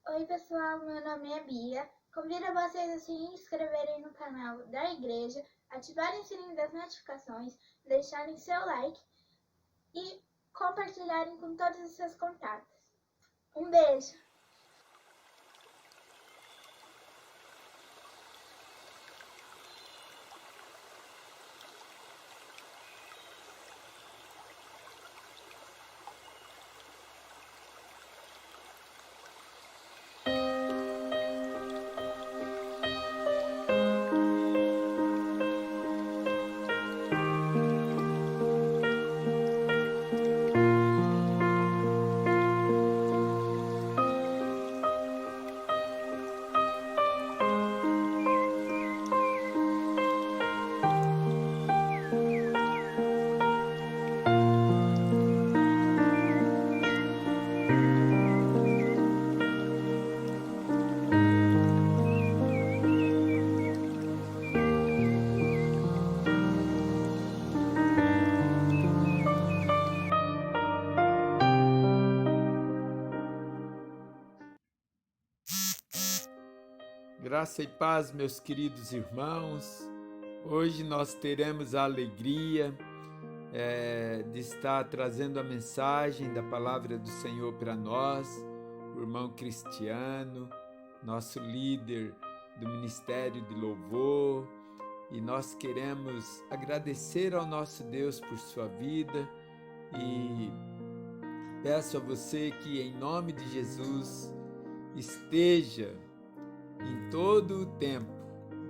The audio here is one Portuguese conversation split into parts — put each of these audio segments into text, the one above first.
Oi pessoal, meu nome é Bia. Convido vocês a se inscreverem no canal da igreja, ativarem o sininho das notificações, deixarem seu like e compartilharem com todos os seus contatos. Um beijo! Graça e paz, meus queridos irmãos. Hoje nós teremos a alegria de estar trazendo a mensagem da palavra do Senhor para nós, o irmão Cristiano, nosso líder do Ministério de Louvor, e nós queremos agradecer ao nosso Deus por sua vida e peço a você que, em nome de Jesus, esteja em todo o tempo,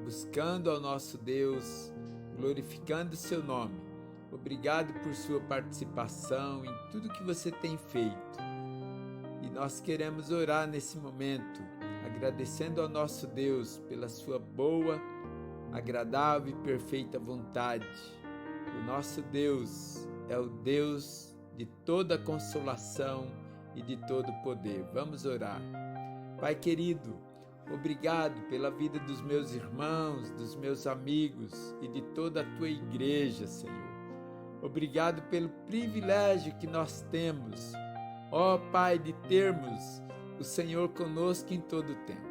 buscando ao nosso Deus, glorificando o seu nome. Obrigado por sua participação em tudo que você tem feito. E nós queremos orar nesse momento, agradecendo ao nosso Deus pela sua boa, agradável e perfeita vontade. O nosso Deus é o Deus de toda consolação e de todo poder. Vamos orar. Pai querido, obrigado pela vida dos meus irmãos, dos meus amigos e de toda a tua igreja, Senhor. Obrigado pelo privilégio que nós temos, ó Pai, de termos o Senhor conosco em todo o tempo.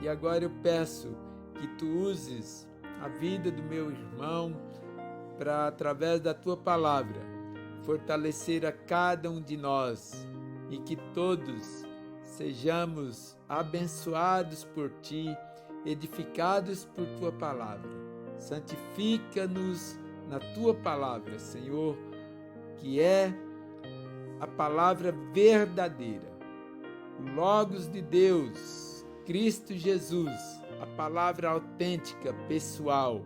E agora eu peço que tu uses a vida do meu irmão para, através da tua palavra, fortalecer a cada um de nós e que todos sejamos abençoados por ti, edificados por tua palavra. Santifica-nos na tua palavra, Senhor, que é a palavra verdadeira, o Logos de Deus, Cristo Jesus, a palavra autêntica, pessoal.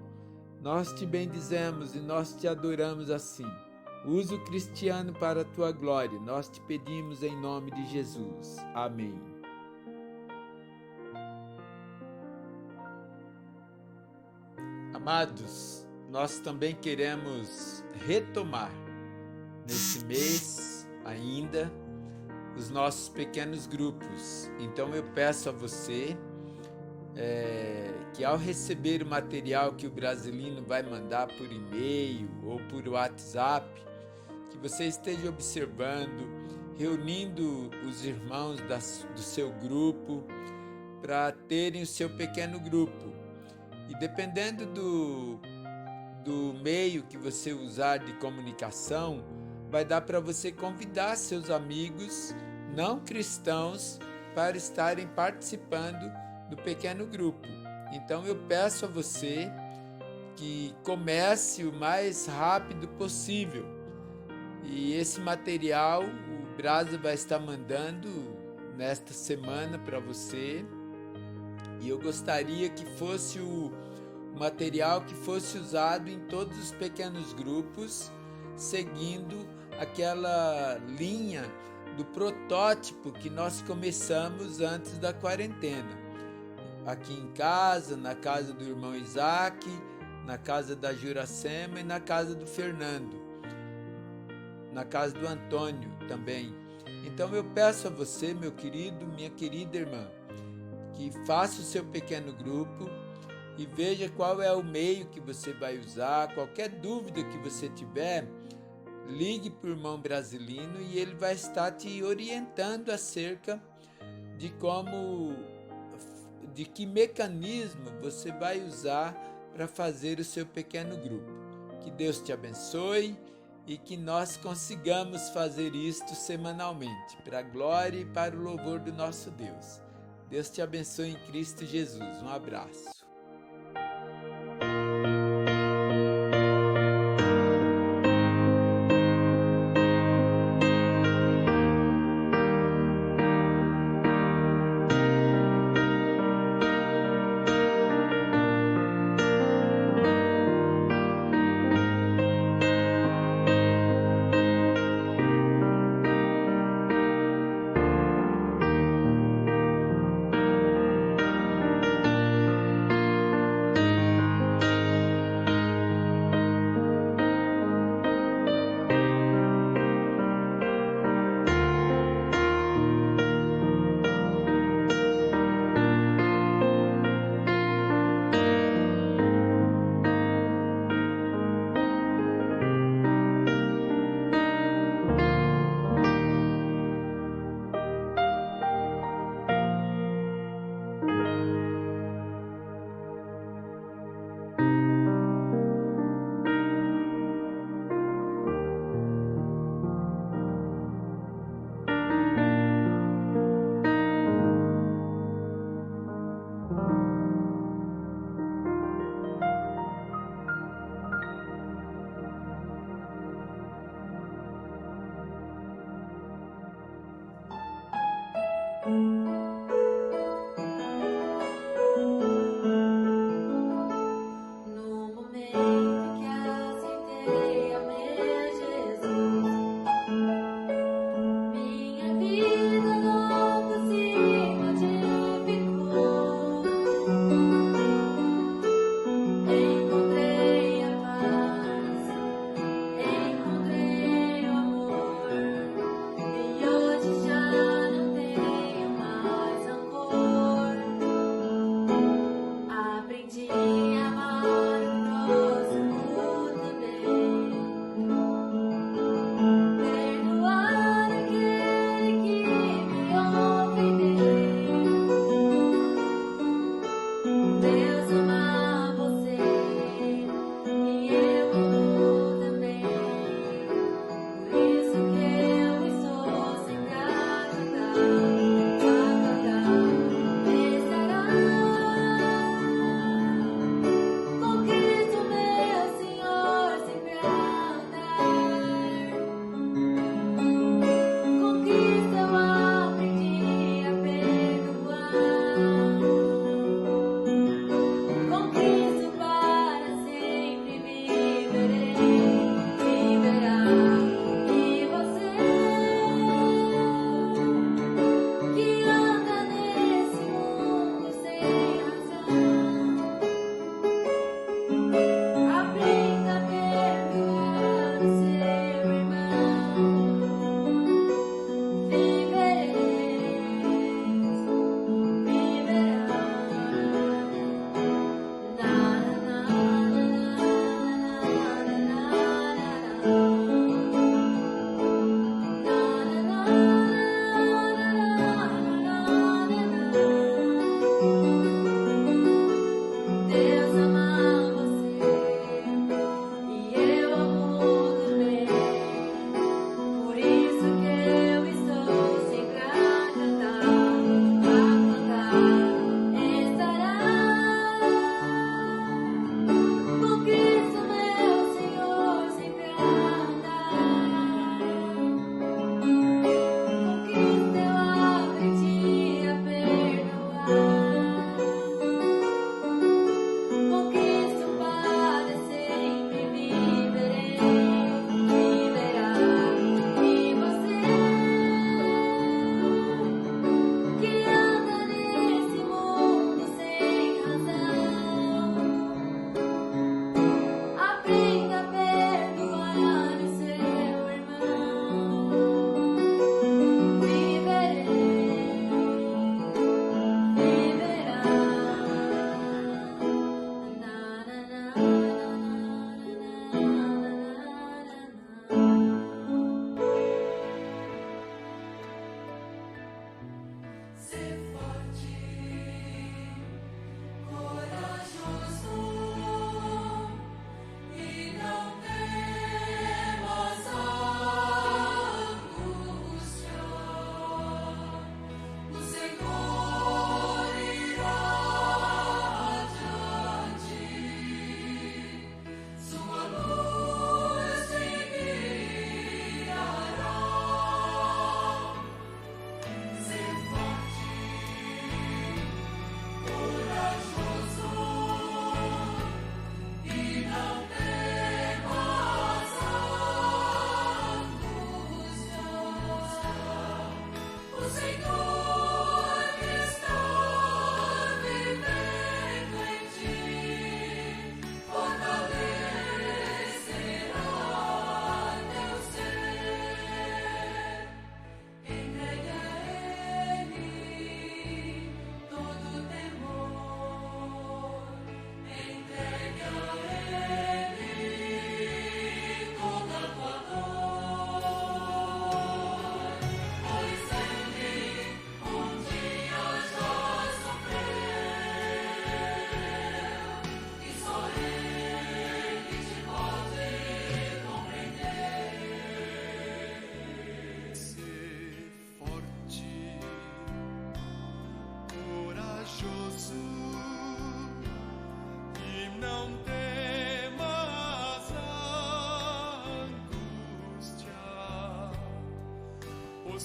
Nós te bendizemos e nós te adoramos assim. Usa o Cristiano para a tua glória. Nós te pedimos em nome de Jesus. Amém. Amados, nós também queremos retomar nesse mês ainda os nossos pequenos grupos. Então eu peço a você que ao receber o material que o Brasilino vai mandar por e-mail ou por WhatsApp, que você esteja observando, reunindo os irmãos do seu grupo para terem o seu pequeno grupo. E dependendo do meio que você usar de comunicação, vai dar para você convidar seus amigos não cristãos para estarem participando do pequeno grupo. Então eu peço a você que comece o mais rápido possível. E esse material o Brasa vai estar mandando nesta semana para você. E eu gostaria que fosse o material que fosse usado em todos os pequenos grupos, seguindo aquela linha do protótipo que nós começamos antes da quarentena. Aqui em casa, na casa do irmão Isaac, na casa da Juracema e na casa do Fernando, na casa do Antônio também. Então eu peço a você, meu querido, minha querida irmã, que faça o seu pequeno grupo e veja qual é o meio que você vai usar. Qualquer dúvida que você tiver, ligue para o irmão Brasilino e ele vai estar te orientando acerca de que mecanismo você vai usar para fazer o seu pequeno grupo. Que Deus te abençoe e que nós consigamos fazer isto semanalmente, para a glória e para o louvor do nosso Deus. Deus te abençoe em Cristo Jesus. Um abraço.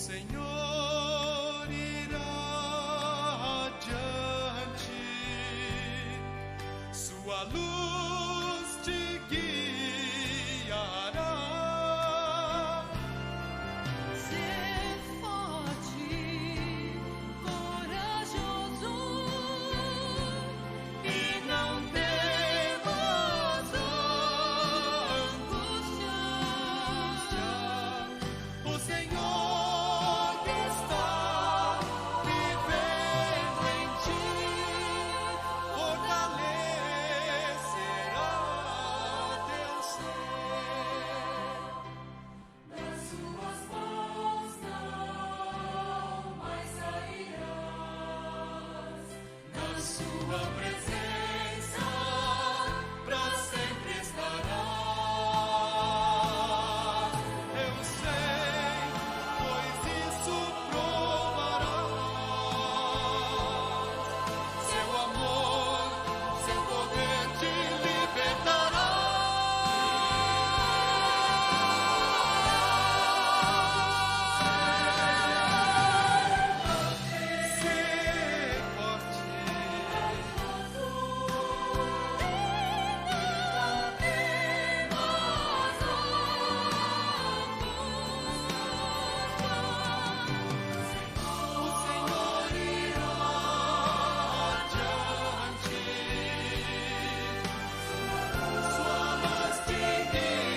Senhor irá adiante, sua luz te guiará. Ser forte, corajoso E não temas angústia, o Senhor que está vivendo em ti fortalecerá teu ser. das suas mãos não mais sairás, Na sua presença pra sempre estarás. Eu sei, pois isso provarás. Seu amor, seu poder te libertará. Ser forte. O Senhor irá adiante, sua luz te guiará.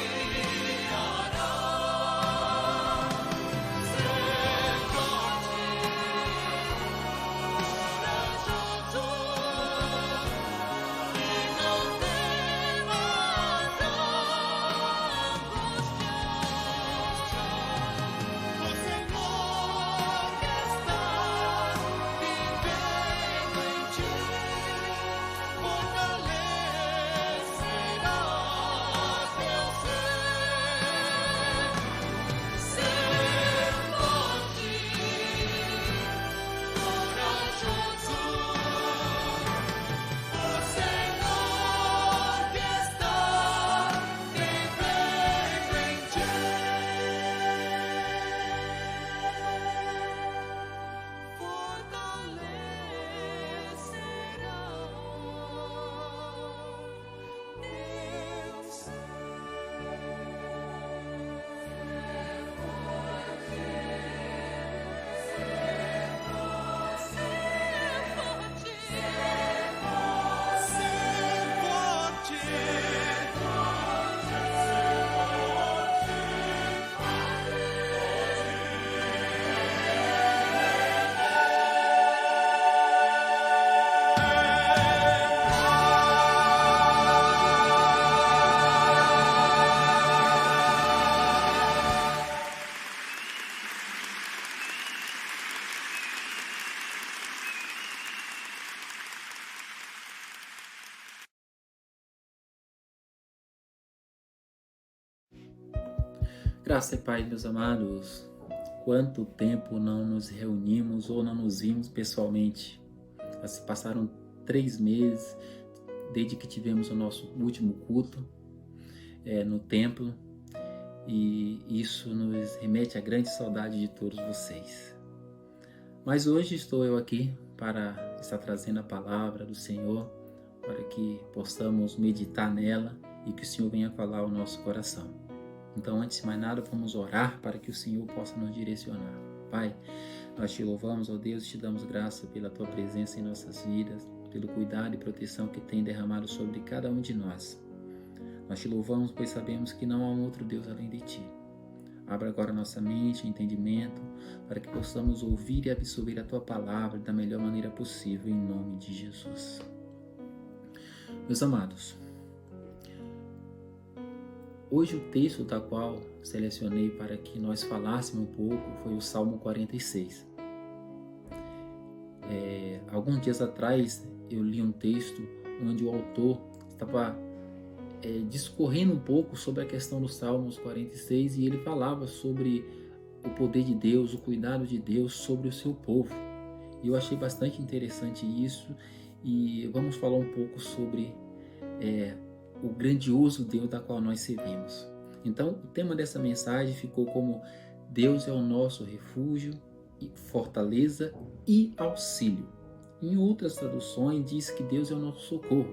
Ser forte, corajoso, e não temas angústia. O Senhor que está vivendo em ti fortalecerá teu ser. Ser forte, corajoso, o Senhor que está vivendo em ti Graça e paz, meus amados. Quanto tempo não nos reunimos ou não nos vimos pessoalmente? Já se passaram 3 meses desde que tivemos o nosso último culto no templo, e isso nos remete à grande saudade de todos vocês. Mas hoje estou eu aqui para estar trazendo a palavra do Senhor, para que possamos meditar nela e que o Senhor venha falar ao nosso coração. Então, antes de mais nada, vamos orar para que o Senhor possa nos direcionar. Pai, nós te louvamos, ó Deus, e te damos graça pela tua presença em nossas vidas, pelo cuidado e proteção que tem derramado sobre cada um de nós. Nós te louvamos, pois sabemos que não há um outro Deus além de ti. Abra agora nossa mente e entendimento para que possamos ouvir e absorver a tua palavra da melhor maneira possível, em nome de Jesus. Meus amados, hoje o texto da qual selecionei para que nós falássemos um pouco foi o Salmo 46. Alguns dias atrás eu li um texto onde o autor estava discorrendo um pouco sobre a questão do Salmos 46, e ele falava sobre o poder de Deus, o cuidado de Deus sobre o seu povo. E eu achei bastante interessante isso, e vamos falar um pouco sobre o grandioso Deus da qual nós servimos. Então, o tema dessa mensagem ficou como Deus é o nosso refúgio, fortaleza e auxílio. Em outras traduções diz que Deus é o nosso socorro.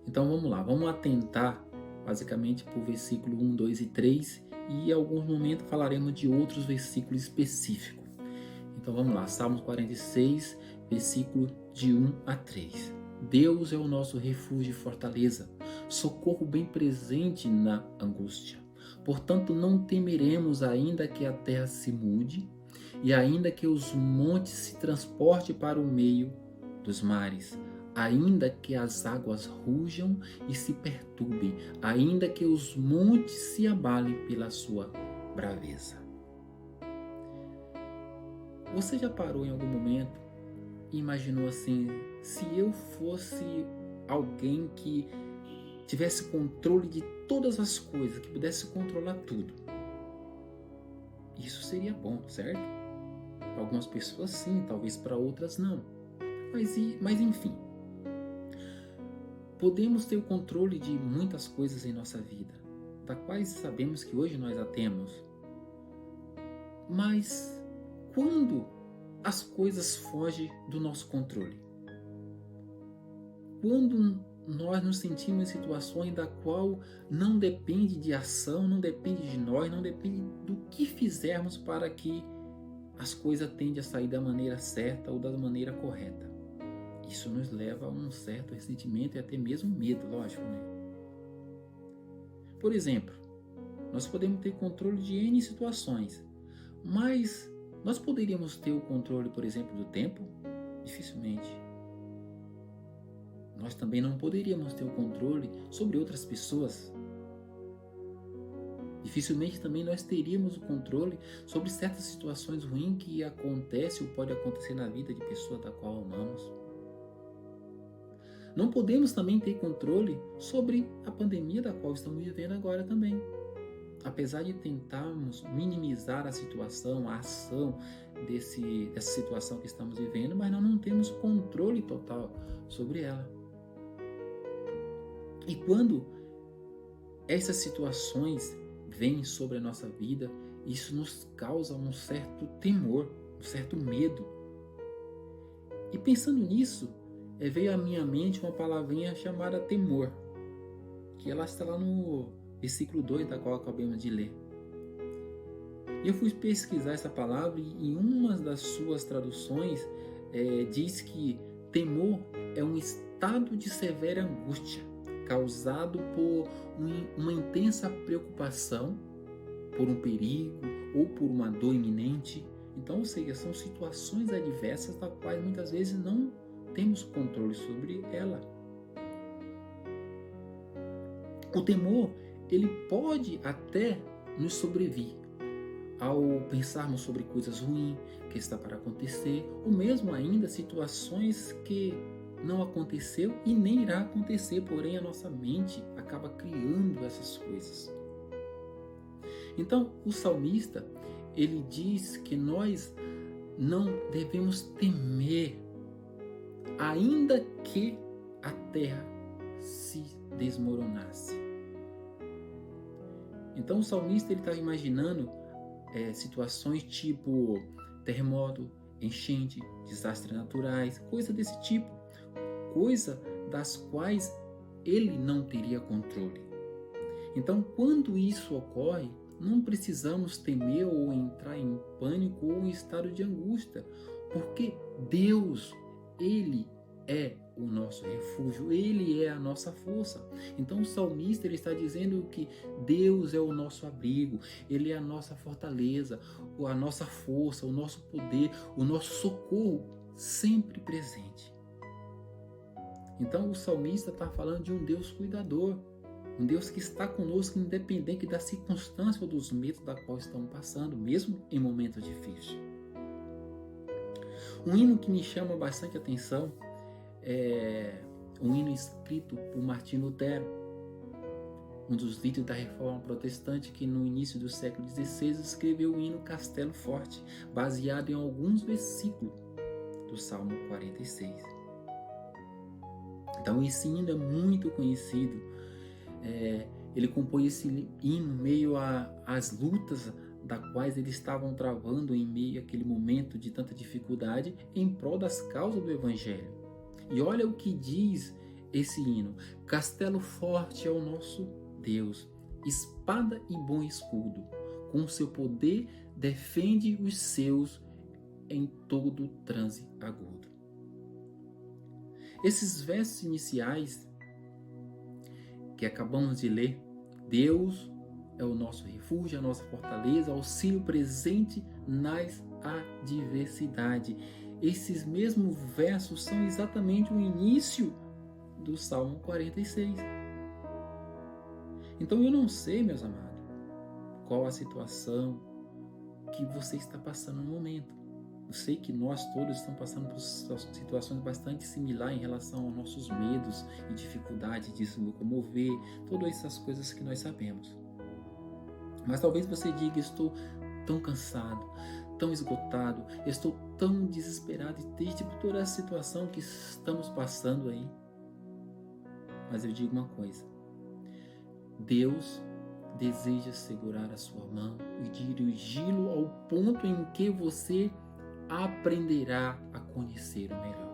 Então vamos lá, vamos atentar basicamente para o versículo 1, 2 e 3 e em alguns momentos falaremos de outros versículos específicos. Então vamos lá, Salmos 46, versículo de 1 a 3. Deus é o nosso refúgio e fortaleza, socorro bem presente na angústia. Portanto, não temeremos, ainda que a terra se mude, e ainda que os montes se transportem para o meio dos mares, ainda que as águas rujam e se perturbem, ainda que os montes se abalem pela sua braveza. Você já parou em algum momento e imaginou assim, se eu fosse alguém que tivesse controle de todas as coisas, que pudesse controlar tudo? Isso seria bom, certo? Para algumas pessoas sim, talvez para outras não. Mas enfim, podemos ter o controle de muitas coisas em nossa vida, da quais sabemos que hoje nós a temos. Mas quando as coisas fogem do nosso controle? Quando nós nos sentimos em situações da qual não depende de ação, não depende de nós, não depende do que fizermos para que as coisas tendem a sair da maneira certa ou da maneira correta. Isso nos leva a um certo ressentimento e até mesmo medo, lógico, né? Por exemplo, nós podemos ter controle de N situações, mas nós poderíamos ter o controle, por exemplo, do tempo? Dificilmente. Nós também não poderíamos ter o controle sobre outras pessoas. Dificilmente também nós teríamos o controle sobre certas situações ruins que acontecem ou pode acontecer na vida de pessoa da qual amamos. Não podemos também ter controle sobre a pandemia da qual estamos vivendo agora também. Apesar de tentarmos minimizar a situação, a ação dessa situação que estamos vivendo, mas nós não temos controle total sobre ela. E quando essas situações vêm sobre a nossa vida, isso nos causa um certo temor, um certo medo. E pensando nisso, veio à minha mente uma palavrinha chamada temor, que ela está lá no versículo 2 da qual acabamos de ler. E eu fui pesquisar essa palavra e em uma das suas traduções diz que temor é um estado de severa angústia, causado por uma intensa preocupação, por um perigo ou por uma dor iminente. Então, ou seja, são situações adversas das quais muitas vezes não temos controle sobre ela. O temor, ele pode até nos sobrevir ao pensarmos sobre coisas ruins que está para acontecer, ou mesmo ainda situações que não aconteceu e nem irá acontecer, porém a nossa mente acaba criando essas coisas. Então, o salmista, ele diz que nós não devemos temer, ainda que a terra se desmoronasse. Então, o salmista está imaginando situações tipo terremoto, enchente, desastres naturais, coisa desse tipo, coisa das quais ele não teria controle. Então, quando isso ocorre, não precisamos temer ou entrar em pânico ou em estado de angústia, porque Deus, Ele é o nosso refúgio, Ele é a nossa força. Então o salmista ele está dizendo que Deus é o nosso abrigo, Ele é a nossa fortaleza, a nossa força, o nosso poder, o nosso socorro sempre presente. Então o salmista está falando de um Deus cuidador, um Deus que está conosco independente da circunstância ou dos medos da qual estamos passando, mesmo em momentos difíceis. Um hino que me chama bastante atenção é um hino escrito por Martinho Lutero, um dos líderes da Reforma Protestante, que no início do século XVI escreveu o hino Castelo Forte, baseado em alguns versículos do Salmo 46. Então esse hino é muito conhecido. Ele compôs esse hino meio às lutas da quais eles estavam travando em meio àquele momento de tanta dificuldade em prol das causas do Evangelho. E olha o que diz esse hino: castelo forte é o nosso Deus, espada e bom escudo, com seu poder defende os seus em todo transe agudo. Esses versos iniciais que acabamos de ler, Deus é o nosso refúgio, a nossa fortaleza, auxílio presente nas adversidades. Esses mesmos versos são exatamente o início do Salmo 46. Então eu não sei, meus amados, qual a situação que você está passando no momento. Eu sei que nós todos estamos passando por situações bastante similares em relação aos nossos medos e dificuldade de se locomover, todas essas coisas que nós sabemos. Mas talvez você diga: estou tão cansado, tão esgotado, estou tão desesperado e triste por toda a situação que estamos passando aí. Mas eu digo uma coisa: Deus deseja segurar a sua mão e dirigi-lo ao ponto em que você aprenderá a conhecer o melhor.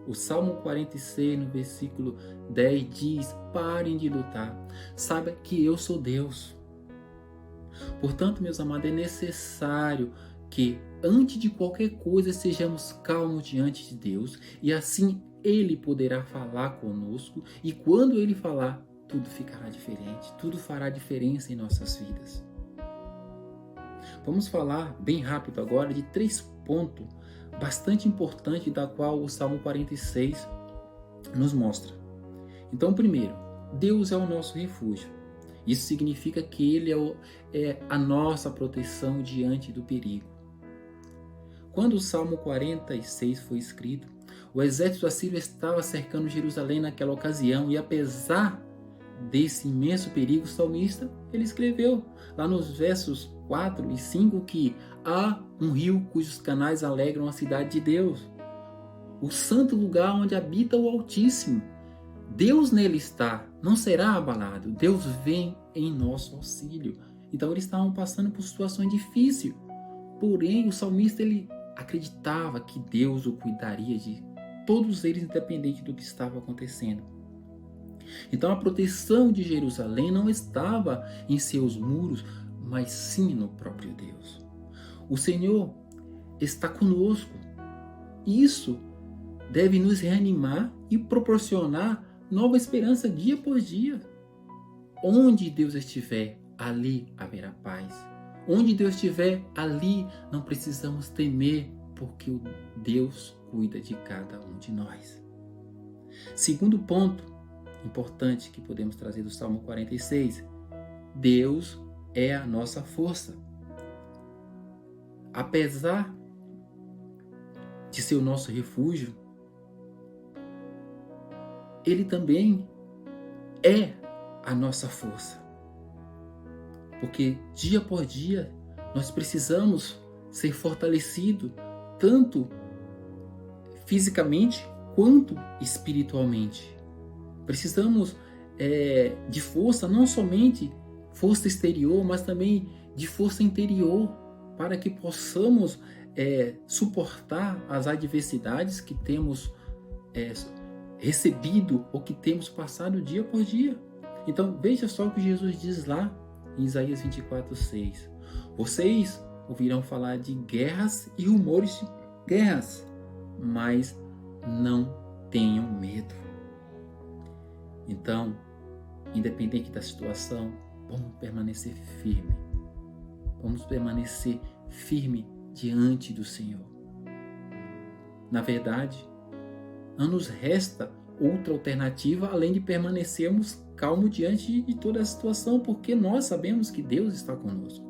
O Salmo 46, no versículo 10, diz: parem de lutar, saiba que eu sou Deus. Portanto, meus amados, é necessário que, antes de qualquer coisa, sejamos calmos diante de Deus, e assim Ele poderá falar conosco, e quando Ele falar, tudo ficará diferente, tudo fará diferença em nossas vidas. Vamos falar bem rápido agora de 3 pontos bastante importantes da qual o Salmo 46 nos mostra. Então, primeiro, Deus é o nosso refúgio. Isso significa que Ele é a nossa proteção diante do perigo. Quando o Salmo 46 foi escrito, o exército assírio estava cercando Jerusalém naquela ocasião, e apesar desse imenso perigo, o salmista ele escreveu lá nos versos 4 e 5 que há um rio cujos canais alegram a cidade de Deus, o santo lugar onde habita o Altíssimo. Deus nele está, não será abalado. Deus vem em nosso auxílio. Então eles estavam passando por situações difíceis, porém o salmista ele acreditava que Deus o cuidaria de todos eles, independente do que estava acontecendo. Então a proteção de Jerusalém não estava em seus muros, mas sim no próprio Deus. O Senhor está conosco. Isso deve nos reanimar e proporcionar nova esperança dia após dia. Onde Deus estiver, ali haverá paz. Onde Deus estiver, ali não precisamos temer, porque o Deus cuida de cada um de nós. Segundo ponto importante que podemos trazer do Salmo 46, Deus é a nossa força. Apesar de ser o nosso refúgio, Ele também é a nossa força. Porque dia por dia nós precisamos ser fortalecidos, tanto fisicamente quanto espiritualmente. Precisamos de força, não somente força exterior, mas também de força interior, para que possamos suportar as adversidades que temos recebido ou que temos passado dia por dia. Então veja só o que Jesus diz lá em Isaías 24:6. Vocês ouvirão falar de guerras e rumores de guerras, mas não tenham medo. Então, independente da situação, vamos permanecer firme. Vamos permanecer firme diante do Senhor. Na verdade, não nos resta outra alternativa além de permanecermos calmos diante de toda a situação, porque nós sabemos que Deus está conosco.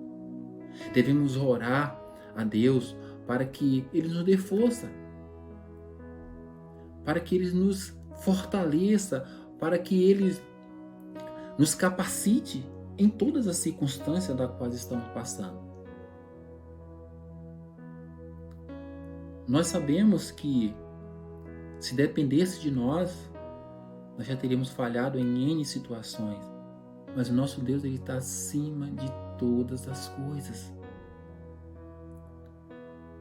Devemos orar a Deus para que Ele nos dê força, para que Ele nos fortaleça, para que Ele nos capacite em todas as circunstâncias das quais estamos passando. Nós sabemos que se dependesse de nós já teríamos falhado em N situações, mas o nosso Deus ele está acima de todas as coisas.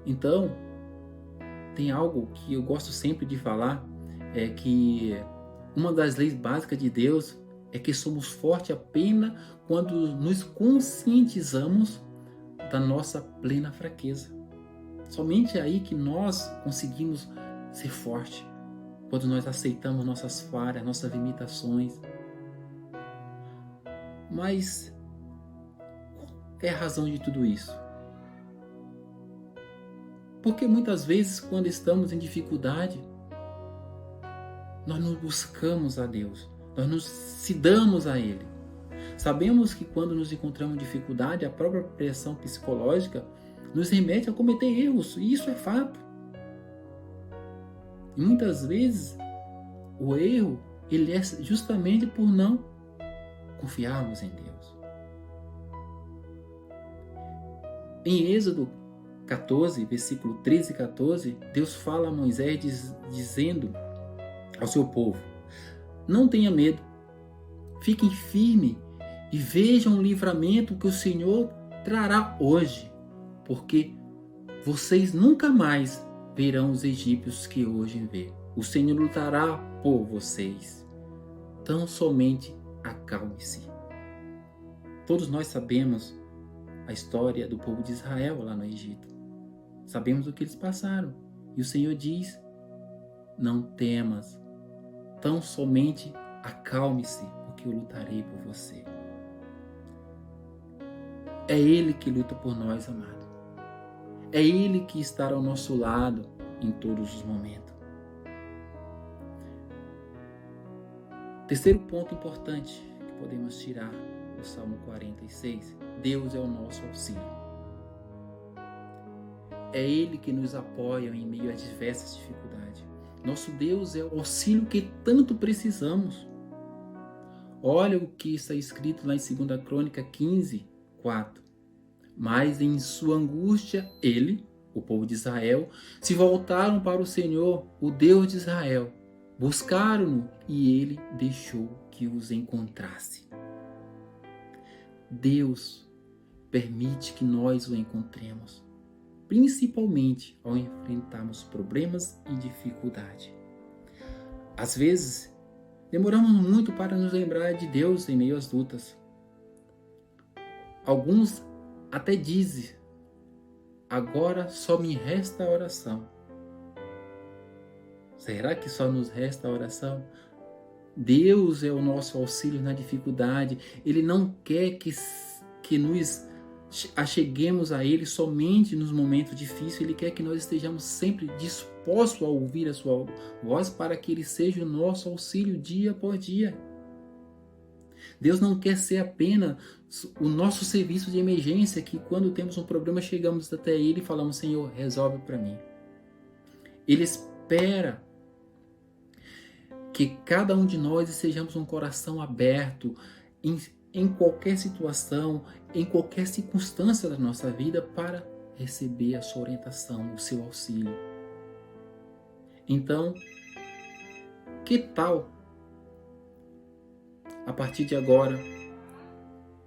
Então, tem algo que eu gosto sempre de falar, é que uma das leis básicas de Deus é que somos fortes apenas quando nos conscientizamos da nossa plena fraqueza. Somente é aí que nós conseguimos ser fortes, quando nós aceitamos nossas falhas, nossas limitações. Mas qual é a razão de tudo isso? Porque muitas vezes, quando estamos em dificuldade, nós não buscamos a Deus, nós nos damos a Ele. Sabemos que quando nos encontramos em dificuldade, a própria pressão psicológica nos remete a cometer erros, e isso é fato. E muitas vezes, o erro ele é justamente por não confiarmos em Deus. Em Êxodo 14, versículo 13 e 14, Deus fala a Moisés dizendo ao seu povo: não tenha medo, fiquem firmes e vejam o livramento que o Senhor trará hoje, porque vocês nunca mais verão os egípcios que hoje vê. O Senhor lutará por vocês. Tão somente acalme-se. Todos nós sabemos a história do povo de Israel lá no Egito. Sabemos o que eles passaram. E o Senhor diz: não temas, tão somente acalme-se, porque eu lutarei por você. É Ele que luta por nós, amado. É Ele que está ao nosso lado em todos os momentos. Terceiro ponto importante que podemos tirar do Salmo 46: Deus é o nosso auxílio. É Ele que nos apoia em meio a diversas dificuldades. Nosso Deus é o auxílio que tanto precisamos. Olha o que está escrito lá em 2 Crônica 15, 4. Mas em sua angústia, ele, o povo de Israel, se voltaram para o Senhor, o Deus de Israel. Buscaram-no e ele deixou que os encontrasse. Deus permite que nós o encontremos, principalmente ao enfrentarmos problemas e dificuldade. Às vezes, demoramos muito para nos lembrar de Deus em meio às lutas. Alguns até dizem: agora só me resta a oração. Será que só nos resta a oração? Deus é o nosso auxílio na dificuldade. Ele não quer que nos acheguemos a Ele somente nos momentos difíceis. Ele quer que nós estejamos sempre dispostos a ouvir a sua voz para que Ele seja o nosso auxílio dia após dia. Deus não quer ser apenas o nosso serviço de emergência, que quando temos um problema chegamos até Ele e falamos: Senhor, resolve para mim. Ele espera que cada um de nós sejamos um coração aberto em qualquer situação, em qualquer circunstância da nossa vida, para receber a sua orientação, o seu auxílio. Então, que tal, a partir de agora,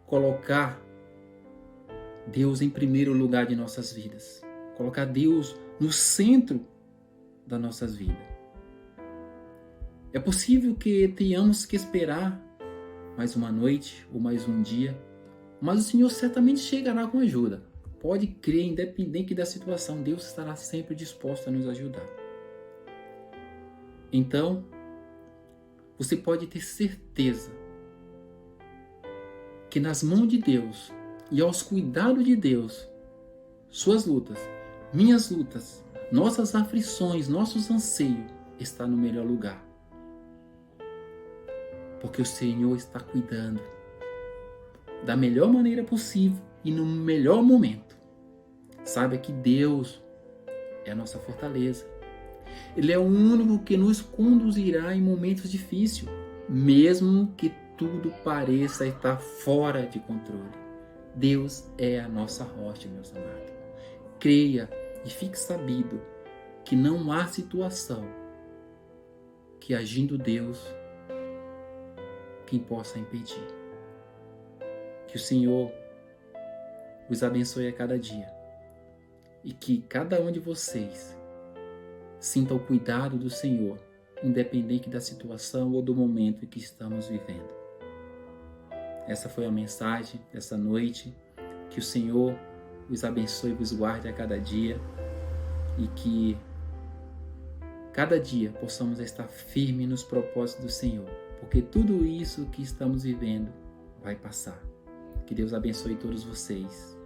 colocar Deus em primeiro lugar de nossas vidas? Colocar Deus no centro das nossas vidas. É possível que tenhamos que esperar mais uma noite ou mais um dia, mas o Senhor certamente chegará com ajuda. Pode crer, independente da situação, Deus estará sempre disposto a nos ajudar. Então, você pode ter certeza que nas mãos de Deus e aos cuidados de Deus, suas lutas, minhas lutas, nossas aflições, nossos anseios, está no melhor lugar. Porque o Senhor está cuidando da melhor maneira possível e no melhor momento. Saiba que Deus é a nossa fortaleza. Ele é o único que nos conduzirá em momentos difíceis, mesmo que tudo pareça estar fora de controle. Deus é a nossa rocha, meus amados. Creia e fique sabido que não há situação que, agindo Deus, quem possa impedir. Que o Senhor os abençoe a cada dia e que cada um de vocês sinta o cuidado do Senhor, independente da situação ou do momento em que estamos vivendo. Essa foi a mensagem dessa noite. Que o Senhor os abençoe e vos guarde a cada dia e que cada dia possamos estar firmes nos propósitos do Senhor, porque tudo isso que estamos vivendo vai passar. Que Deus abençoe todos vocês.